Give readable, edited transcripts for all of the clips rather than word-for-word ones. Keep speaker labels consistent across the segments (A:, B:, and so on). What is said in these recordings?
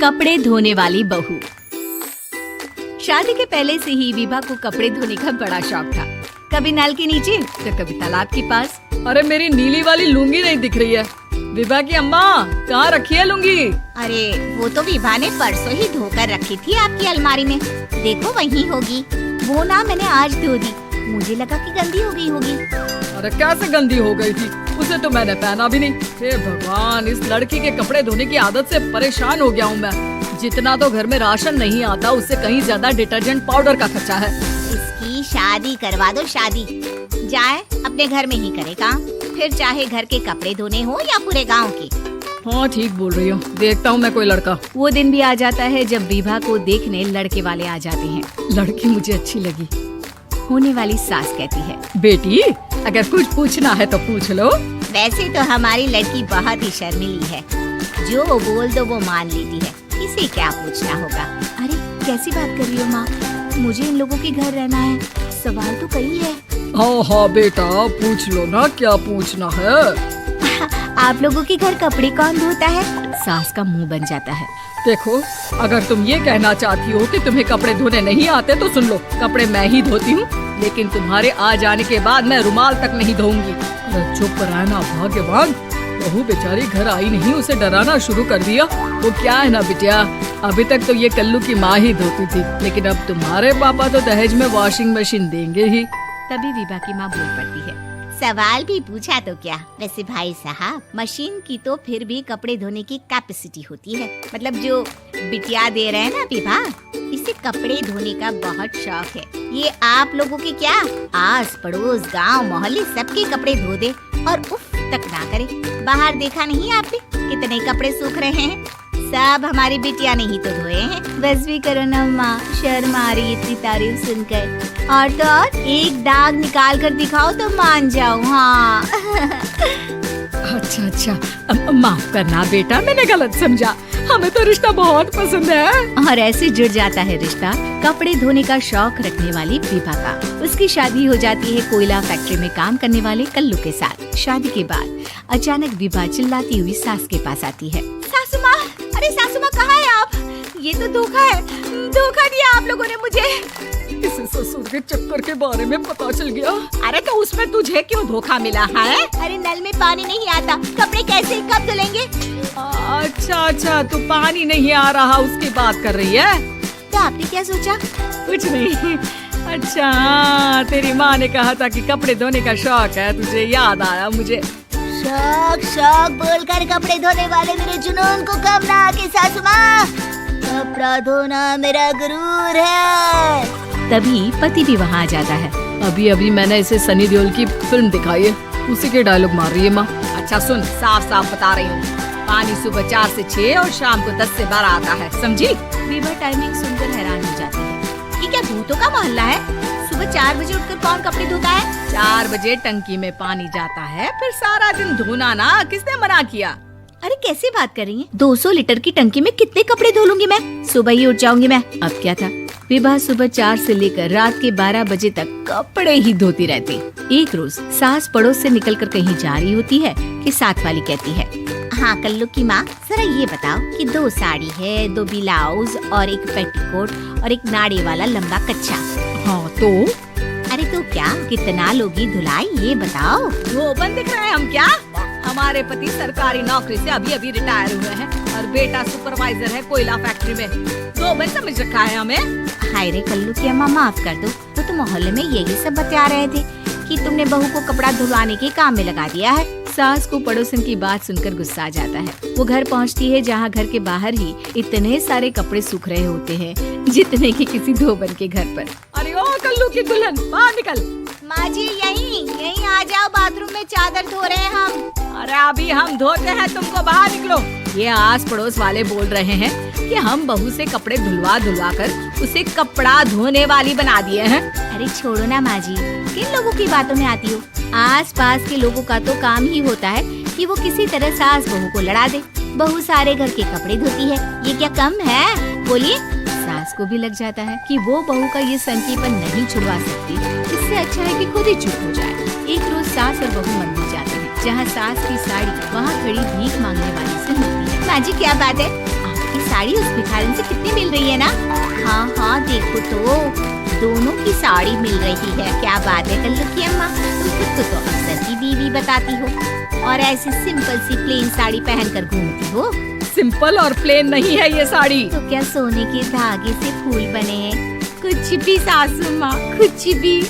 A: कपड़े धोने वाली बहू। शादी के पहले से ही विभा को कपड़े धोने का बड़ा शौक था। कभी नल के नीचे तो कभी तालाब के पास।
B: अरे मेरी नीली वाली लुंगी नहीं दिख रही है। विभा की अम्मा कहाँ रखी है लुंगी?
C: अरे वो तो विभा ने परसों ही धोकर रखी थी आपकी अलमारी में। देखो वहीं होगी। वो ना मैंने आज धो दी, मुझे लगा कि गंदी हो गई होगी।
B: अरे कैसे गंदी हो गई थी? उसे तो मैंने पहना भी नहीं। हे भगवान, इस लड़की के कपड़े धोने की आदत से परेशान हो गया हूँ मैं। जितना तो घर में राशन नहीं आता, उससे कहीं ज्यादा डिटर्जेंट पाउडर का खर्चा है।
C: इसकी शादी करवा दो, शादी। जाए अपने घर में ही करे काम, फिर चाहे घर के कपड़े धोने हो या पूरे गांव की।
B: हाँ ठीक बोल रही हो। देखता हूँ मैं कोई लड़का।
A: वो दिन भी आ जाता है जब विभा को देखने लड़के वाले आ जाते हैं।
B: लड़की मुझे अच्छी लगी।
A: होने वाली सास कहती है,
B: बेटी अगर कुछ पूछना है तो पूछ लो।
C: वैसे तो हमारी लड़की बहुत ही शर्मीली है, जो बोल दो वो मान लेती है, इसे क्या पूछना होगा।
A: अरे कैसी बात कर रही हो माँ, मुझे इन लोगों के घर रहना है, सवाल तो कई है।
B: हाँ हाँ बेटा पूछ लो ना, क्या पूछना है।
A: आप लोगों के घर कपड़े कौन धोता है? सास का मुंह बन जाता है।
B: देखो अगर तुम ये कहना चाहती हो कि तुम्हें कपड़े धोने नहीं आते तो सुन लो, कपड़े मैं ही धोती हूँ, लेकिन तुम्हारे आ जाने के बाद मैं रुमाल तक नहीं धोऊंगी। अरे चुप रहना भाग्यवान। बहू बेचारी घर आई नहीं, उसे डराना शुरू कर दिया। वो क्या है ना बिटिया, अभी तक तो ये कल्लू की माँ ही धोती थी, लेकिन अब तुम्हारे पापा तो दहेज में वॉशिंग मशीन देंगे ही।
A: तभी विभा की माँ बोल पड़ती है,
C: सवाल भी पूछा तो क्या। वैसे भाई साहब, मशीन की तो फिर भी कपड़े धोने की कैपेसिटी होती है। मतलब जो बिटिया दे रहे हैं ना विभा, इसे कपड़े धोने का बहुत शौक है। ये आप लोगों के क्या, आस पड़ोस गांव मोहल्ले सबके कपड़े धो दे और उफ तक ना करे। बाहर देखा नहीं आपने कितने कपड़े सूख रहे हैं? सब हमारी बिटिया ने ही तो धोए हैं।
A: बस भी करो ना माँ, शर्म आ रही इतनी तारीफ सुनकर। और तो और एक दाग निकाल कर दिखाओ तो मान जाओ। हाँ
B: अच्छा अच्छा माफ करना बेटा, मैंने गलत समझा। हमें तो रिश्ता बहुत पसंद है।
A: और ऐसे जुड़ जाता है रिश्ता कपड़े धोने का शौक रखने वाली विभा का। उसकी शादी हो जाती है कोयला फैक्ट्री में काम करने वाले कल्लू के साथ। शादी के बाद अचानक विभा चिल्लाती हुई सास के पास आती है।
C: सासू माँ, अरे सासू माँ कहाँ है आप? ये तो धोखा है, धोखा दिया आप लोगों ने मुझे।
B: इसे ससुर के चक्कर के बारे में पता चल गया।
C: अरे तो उसमें तुझे क्यों धोखा मिला है? अरे नल में पानी नहीं आता, कपड़े कैसे कब धुलेंगे?
B: अच्छा अच्छा, तू पानी नहीं आ रहा उसकी बात कर रही है।
C: तो आपने क्या सोचा?
B: कुछ नहीं। अच्छा तेरी माँ ने कहा था कि कपड़े धोने का शौक है, तुझे याद आया मुझे।
C: शौक शौक बोलकर कपड़े धोने वाले मेरे जुनून को कम ना आके सासू माँ, कपड़ा धोना मेरा गुरूर है।
A: तभी पति भी वहाँ आ जाता है।
B: अभी अभी मैंने इसे सनी देओल की फिल्म दिखाई है, उसी के डायलॉग मार रही है माँ। अच्छा सुन, साफ साफ बता रही हूँ, पानी सुबह 4 से 6 और शाम को 10 से 12 आता है, समझी?
A: विभा टाइमिंग सुनकर हैरान हो जाती है।
C: ये क्या भूतों का मोहल्ला है? सुबह 4 बजे उठकर कौन कपड़े धोता है?
B: 4 बजे टंकी में पानी जाता है, फिर सारा दिन धोना ना, किसने मना किया?
A: अरे कैसी बात कर रही हैं? 200 लीटर की टंकी में कितने कपड़े धो लूंगी मैं? सुबह ही उठ जाऊंगी मैं। अब क्या था, विभा सुबह 4 से लेकर रात के 12 बजे तक कपड़े ही धोती रहती। एक रोज सास पड़ोस से निकलकर कहीं जा रही होती है कि साथ वाली कहती है,
C: हाँ कल्लू की माँ, जरा ये बताओ कि 2 साड़ी है, 2 ब्लाउज और एक पेटीकोट और एक नाड़े वाला लंबा कच्छा।
B: हाँ तो?
C: अरे तो क्या, कितना लोगी धुलाई ये बताओ।
B: धोबन दिख रहे हैं हम क्या? हमारे पति सरकारी नौकरी से अभी अभी रिटायर हुए हैं और बेटा सुपरवाइजर है कोयला फैक्ट्री में। धोबन समझ रखा है हमें।
C: हाय रे कल्लू की अम्मा, माफ कर दो। वो तो मोहल्ले में यही सब बता रहे थे कि तुमने बहू को कपड़ा धुलवाने के काम में लगा दिया है।
A: सास को पड़ोसन की बात सुनकर गुस्सा आ जाता है। वो घर पहुंचती है जहां घर के बाहर ही इतने सारे कपड़े सूख रहे होते हैं जितने कि किसी धोबन के घर पर।
B: अरे ओ कल्लू की दुल्हन, बाहर निकल।
C: माँ जी यहीं आ जाओ, बाथरूम में चादर धो रहे हैं हम।
B: अरे अभी हम धोते हैं, तुमको बाहर निकलो। ये आस पड़ोस वाले बोल रहे हैं कि हम बहू से कपड़े धुलवा धुलवा कर उसे कपड़ा धोने वाली बना दिए हैं।
A: अरे छोड़ो ना माँ जी, किन लोगों की बातों में आती हो? आस पास के लोगों का तो काम ही होता है कि वो किसी तरह सास बहू को लड़ा दे। बहू सारे घर के कपड़े धोती है, ये क्या कम है? बोलिए। सास को भी लग जाता है कि वो बहू का ये संकीपन नहीं छुड़वा सकती, इससे अच्छा है कि खुद ही चुप हो जाए। एक रोज सास और बहू मंदिर जाते हैं, जहाँ सास की साड़ी वहाँ खड़ी भीख मांगने वाली से मिलती है।
C: माँ जी क्या बात है?
A: आप
C: आपकी साड़ी उस भिखारन से कितनी मिल रही है ना? हाँ हाँ देखो तो दोनों की साड़ी मिल रही है। क्या बात है कल्लू की अम्मा, तुम खुद को तो अफसर की बीवी बताती हो और ऐसी सिंपल सी प्लेन साड़ी पहनकर घूमती हो।
B: सिंपल और प्लेन नहीं है ये साड़ी।
C: तो क्या सोने के धागे से फूल बने हैं? कुछ भी सासू माँ, कुछ भी।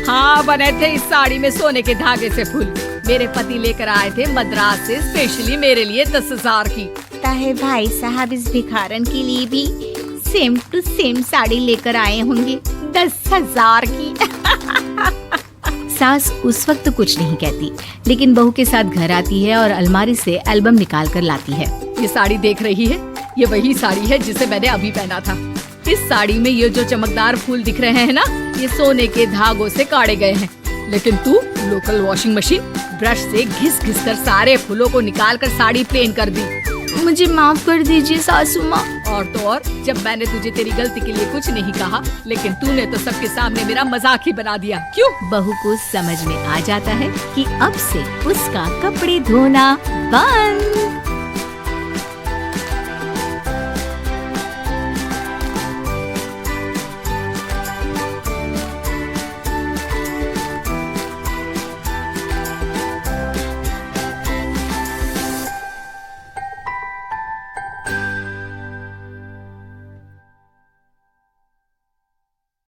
B: हाँ बने थे इस साड़ी में सोने के धागे से फूल। मेरे पति लेकर आए थे मद्रास से स्पेशली मेरे लिए 10,000 की।
C: ताहे भाई साहब इस भिखारन के लिए भी सेम टू सेम साड़ी लेकर आए होंगे 10,000 की। सास उस वक्त कुछ नहीं कहती, लेकिन बहू के साथ घर आती है और अलमारी से एल्बम निकाल कर लाती है।
B: ये साड़ी देख रही है, ये वही साड़ी है जिसे मैंने अभी पहना था। इस साड़ी में ये जो चमकदार फूल दिख रहे हैं ना, ये सोने के धागों से काढ़े गए हैं। लेकिन तू लोकल वॉशिंग मशीन ब्रश से घिस घिस कर सारे फूलों को निकाल कर साड़ी प्लेन कर दी।
C: मुझे माफ कर दीजिए सासू माँ।
B: और तो और जब मैंने तुझे तेरी गलती के लिए कुछ नहीं कहा, लेकिन तूने तो सबके सामने मेरा मजाक ही बना दिया। क्यों?
C: बहू को समझ में आ जाता है कि अब से उसका कपड़े धोना बंद।